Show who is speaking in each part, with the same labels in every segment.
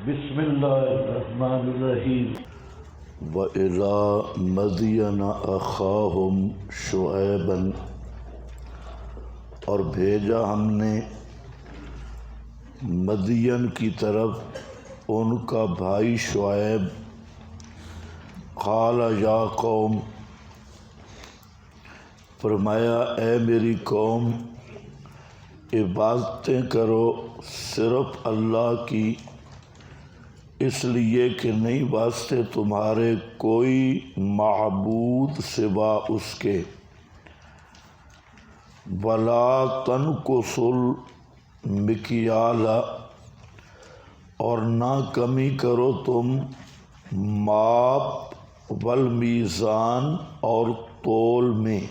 Speaker 1: بسم اللہ الرحمن الرحیم وَإِلَى مَدْيَنَ أَخَاهُمْ شُعَيْبًا، اور بھیجا ہم نے مدین کی طرف ان کا بھائی شعیب. قال یا قوم، فرمایا اے میری قوم، عبادتیں کرو صرف اللہ کی، اس لیے کہ نہیں واسطے تمہارے کوئی معبود سوا اس کے. وَلَا تَنْقُصُوا الْمِكْيَالَ، اور نہ کمی کرو تم ماپ والمیزان اور تول میں.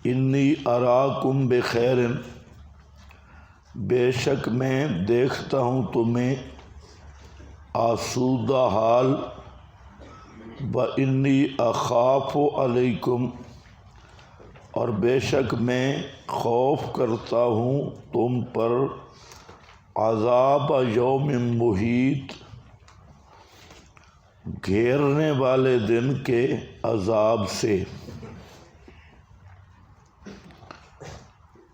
Speaker 1: انی اراکم بخیر، بے شک میں دیکھتا ہوں تمہیں آسودہ حال. وَإِنِّي أَخَافُ عَلَيْكُمْ، اور بے شک میں خوف کرتا ہوں تم پر عذاب یوم محیط، گھیرنے والے دن کے عذاب سے.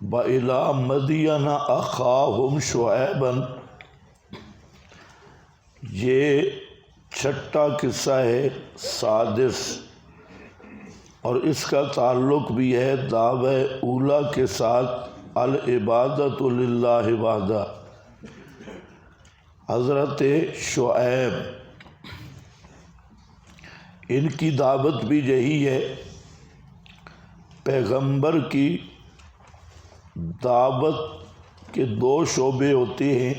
Speaker 1: وَإِلَى مَدْيَنَ أَخَاهُمْ شُعَيْبًا، یہ چھٹا قصہ ہے، سادس، اور اس کا تعلق بھی ہے دعوی اولیٰ کے ساتھ، العبادۃ للہ وحدہ. حضرت شعیب، ان کی دعوت بھی یہی ہے. پیغمبر کی دعوت کے دو شعبے ہوتے ہیں،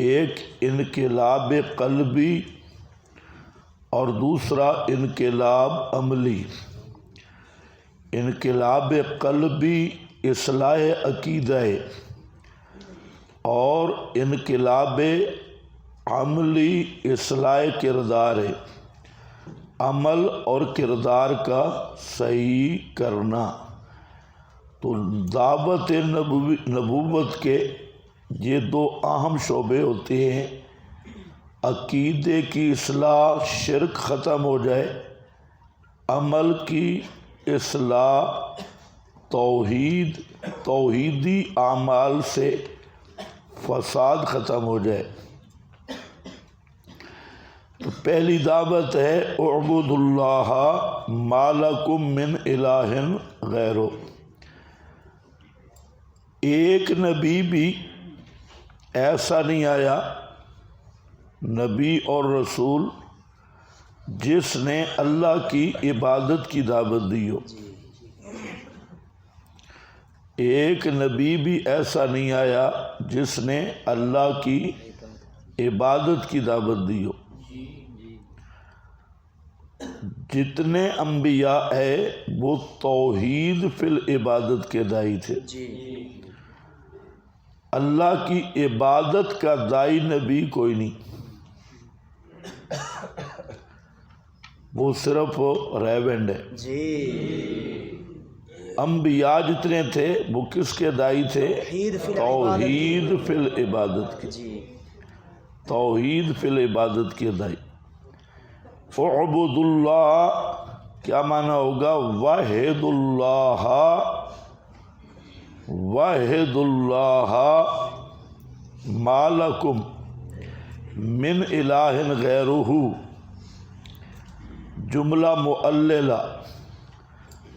Speaker 1: ایک انقلاب قلبی اور دوسرا انقلاب عملی. انقلاب قلبی اصلاح عقیدہ ہے، اور انقلاب عملی اصلاح کردار ہے، عمل اور کردار کا صحیح کرنا. تو دعوت نبوت کے یہ دو اہم شعبے ہوتے ہیں. عقیدے کی اصلاح، شرک ختم ہو جائے، عمل کی اصلاح، توحیدی اعمال سے فساد ختم ہو جائے. تو پہلی دعوت ہے اعبدوا اللہ ما لکم من الہ غیرہ. ایک نبی بھی ایسا نہیں آیا، نبی اور رسول، جس نے اللہ کی عبادت کی دعوت دی ہو. ایک نبی بھی ایسا نہیں آیا جس نے اللہ کی عبادت کی دعوت دی ہو. جتنے انبیاء ہے وہ توحید فی العبادت کے داعی تھے. اللہ کی عبادت کا داعی نبی کوئی نہیں، وہ صرف ریونڈ ہے. انبیاء جتنے تھے وہ کس کے داعی تھے؟ توحید فی العبادت کے، توحید فی العبادت کے داعی. اعبدوا اللہ کیا معنی ہوگا؟ وحد اللہ، وحد اللہ ما لکم من الہ غیرہ، جملہ معللہ.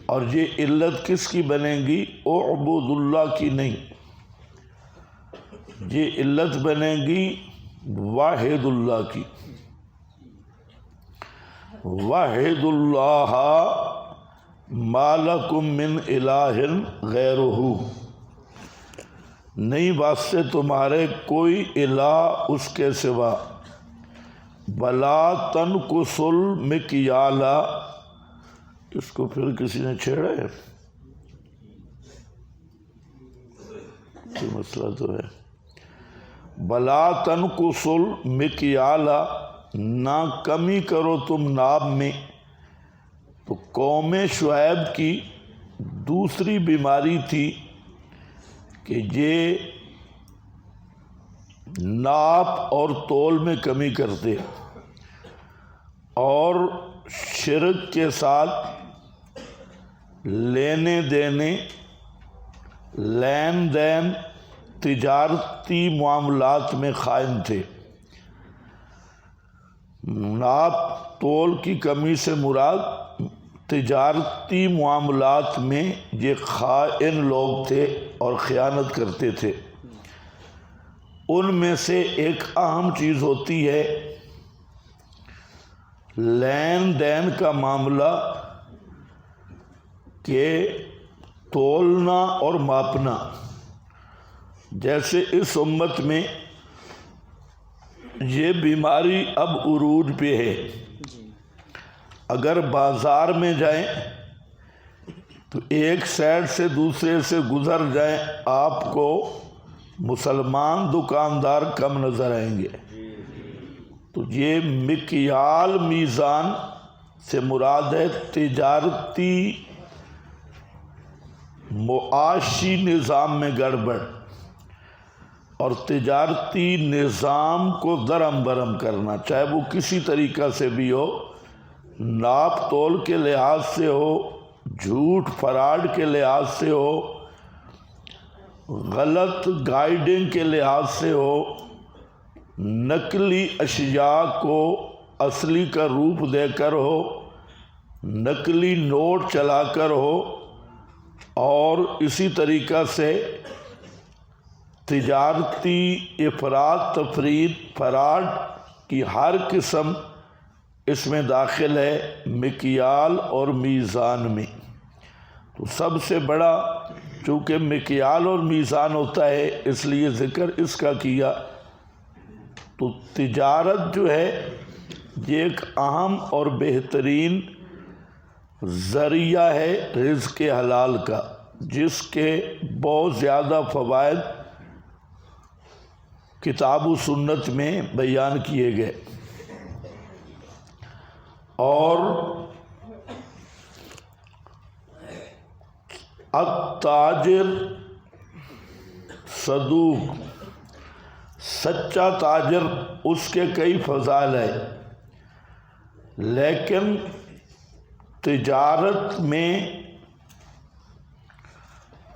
Speaker 1: اور یہ علت کس کی بنے گی؟ اعبد اللہ کی نہیں، یہ علت بنے گی واحد اللہ کی. واحد اللہ ما لکم من الہ غیرہ، نہیں واسطے تمہارے کوئی الہ اس کے سوا. وَلَا تَنْقُصُوا الْمِكْيَالَ، اس کو پھر کسی نے چھیڑا ہے؟ یہ مسئلہ تو ہے. وَلَا تَنْقُصُوا الْمِكْيَالَ، نہ کمی کرو تم ناب میں. تو قوم شعیب کی دوسری بیماری تھی کہ یہ ناپ اور تول میں کمی کرتے اور شرک کے ساتھ لینے دینے، لین دین، تجارتی معاملات میں خائن تھے۔ ناپ تول کی کمی سے مراد تجارتی معاملات میں یہ خائن لوگ تھے اور خیانت کرتے تھے۔ ان میں سے ایک اہم چیز ہوتی ہے لین دین کا معاملہ، کہ تولنا اور ماپنا۔ جیسے اس امت میں یہ بیماری اب عروج پہ ہے، اگر بازار میں جائیں تو ایک سائڈ سے دوسرے سے گزر جائیں آپ کو مسلمان دکاندار کم نظر آئیں گے۔ تو یہ مکیال میزان سے مراد ہے تجارتی معاشی نظام میں گڑبڑ، اور تجارتی نظام کو درہم برہم کرنا، چاہے وہ کسی طریقہ سے بھی ہو، ناپ تول کے لحاظ سے ہو، جھوٹ فراڈ کے لحاظ سے ہو، غلط گائیڈنگ کے لحاظ سے ہو، نقلی اشیاء کو اصلی کا روپ دے کر ہو، نقلی نوٹ چلا کر ہو، اور اسی طریقہ سے تجارتی افراد تفرید فراڈ کی ہر قسم اس میں داخل ہے مکیال اور میزان میں۔ تو سب سے بڑا چونکہ مکیال اور میزان ہوتا ہے اس لیے ذکر اس کا کیا۔ تو تجارت جو ہے یہ ایک اہم اور بہترین ذریعہ ہے رزق حلال کا، جس کے بہت زیادہ فوائد کتاب و سنت میں بیان کیے گئے۔ اور التاجر صدوق، سچا تاجر، اس کے کئی فضائل ہیں، لیکن تجارت میں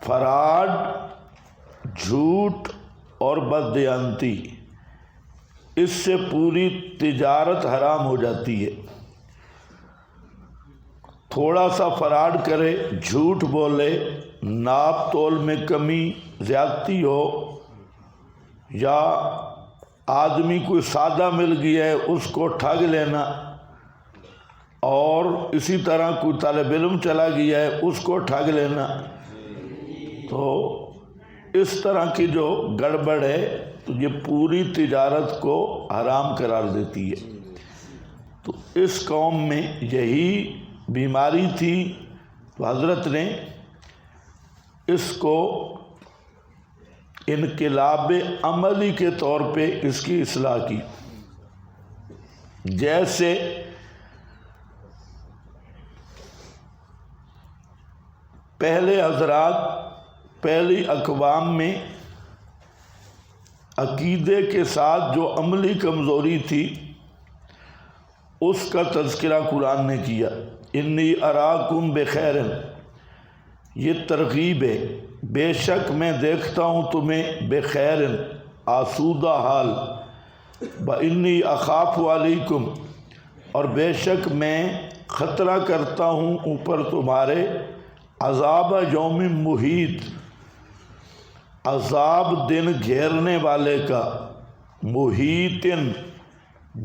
Speaker 1: فراڈ، جھوٹ اور بددیانتی، اس سے پوری تجارت حرام ہو جاتی ہے۔ تھوڑا سا فراڈ کرے، جھوٹ بولے، ناپ تول میں کمی زیادتی ہو، یا آدمی کوئی سادہ مل گیا ہے اس کو ٹھگ لینا، اور اسی طرح کوئی طالب علم چلا گیا ہے اس کو ٹھگ لینا، تو اس طرح کی جو گڑبڑ ہے تو یہ پوری تجارت کو حرام قرار دیتی ہے۔ تو اس قوم میں یہی بیماری تھی، تو حضرت نے اس کو انقلاب عملی کے طور پہ اس کی اصلاح کی۔ جیسے پہلے حضرات، پہلی اقوام میں عقیدے کے ساتھ جو عملی کمزوری تھی اس کا تذکرہ قرآن نے کیا۔ انی اراکم بخیر، یہ ترغیب ہے، بے شک میں دیکھتا ہوں تمہیں بخیر، آسودہ حال، وانی اخاف علیکم، اور بے شک میں خطرہ کرتا ہوں اوپر تمہارے، عذاب یوم محیط، عذاب دن گھیرنے والے کا، محیطن،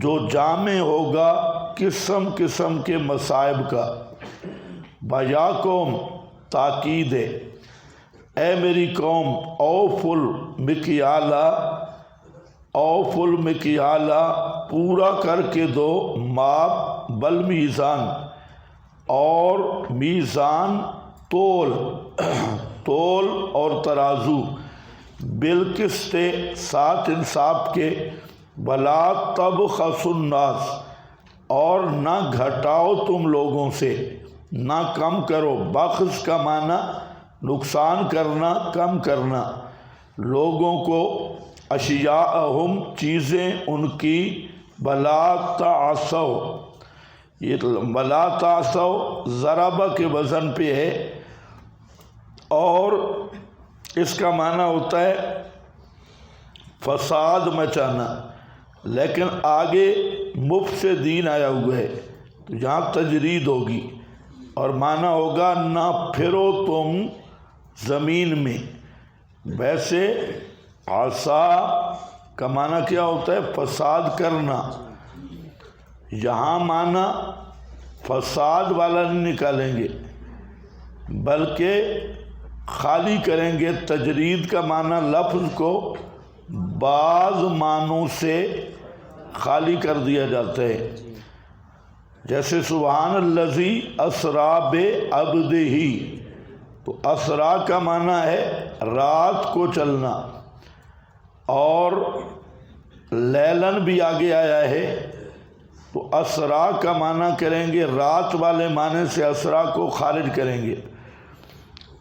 Speaker 1: جو جامع ہوگا قسم قسم کے مصائب کا، بیا قوم، تاکید ہے، اے میری قوم، اوف المکیالہ، اوف المکیالہ، پورا کر کے دو، ماپ بالمیزان، اور میزان تول، تول اور ترازو، بالقسط، ساتھ انصاف کے، ولا تبخسوا الناس، اور نہ گھٹاؤ تم لوگوں سے، نہ کم کرو، بخس کا معنی نقصان کرنا، کم کرنا، لوگوں کو اشیاءہم چیزیں ان کی، بلا تعصو، یہ بلا تعصو ضربہ کے وزن پہ ہے، اور اس کا معنی ہوتا ہے فساد مچانا، لیکن آگے مفسدین آیا ہوا ہے تو یہاں تجرید ہوگی اور معنی ہوگا نہ پھرو تم زمین میں۔ ویسے عصا کا معنی کیا ہوتا ہے؟ فساد کرنا، یہاں معنی فساد والا نہیں نکالیں گے بلکہ خالی کریں گے۔ تجرید کا معنی لفظ کو بعض معنوں سے خالی کر دیا جاتا ہے، جیسے سبحان الذی اسریٰ بعبدہ، تو اسریٰ کا معنی ہے رات کو چلنا، اور لیلن بھی آگے آیا ہے تو اسریٰ کا معنی کریں گے رات والے معنی سے اسریٰ کو خارج کریں گے،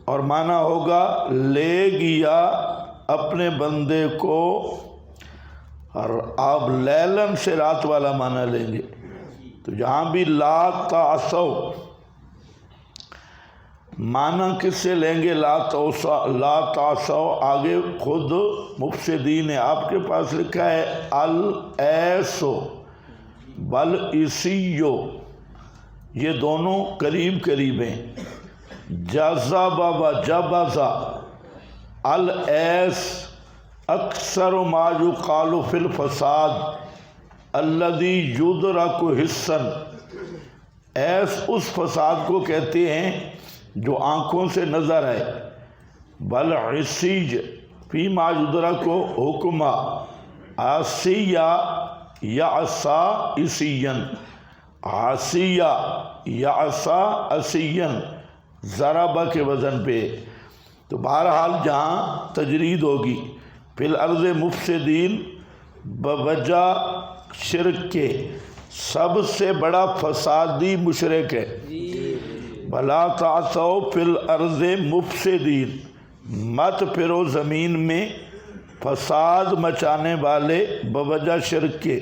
Speaker 1: اور معنی ہوگا لے گیا اپنے بندے کو، اور آپ لیلن سے رات والا معنی لیں گے۔ تو جہاں بھی لا تعصو معنی کس سے لیں گے؟ لا تعصو آگے خود مفسدین ہے، آپ کے پاس لکھا ہے الایسو والاسیو، یہ دونوں قریب قریب ہیں۔ جذب و جبز، الایس اکثر ما یقال فی الفساد الذی یدرک حسا، ایس اس فساد کو کہتے ہیں جو آنکھوں سے نظر آئے، بالعصیج فی ما یدرک حکما، عصیہ یعصا عصیا، عصیہ یعصا عصیا ضربہ کے وزن پہ۔ تو بہرحال جہاں تجرید ہوگی فی الارض مفسدین بوجہ شرک کے، سب سے بڑا فسادی مشرک ہے۔ بلا تعصو فی الارض مفسدین، مت پھرو زمین میں فساد مچانے والے بوجہ شرک کے۔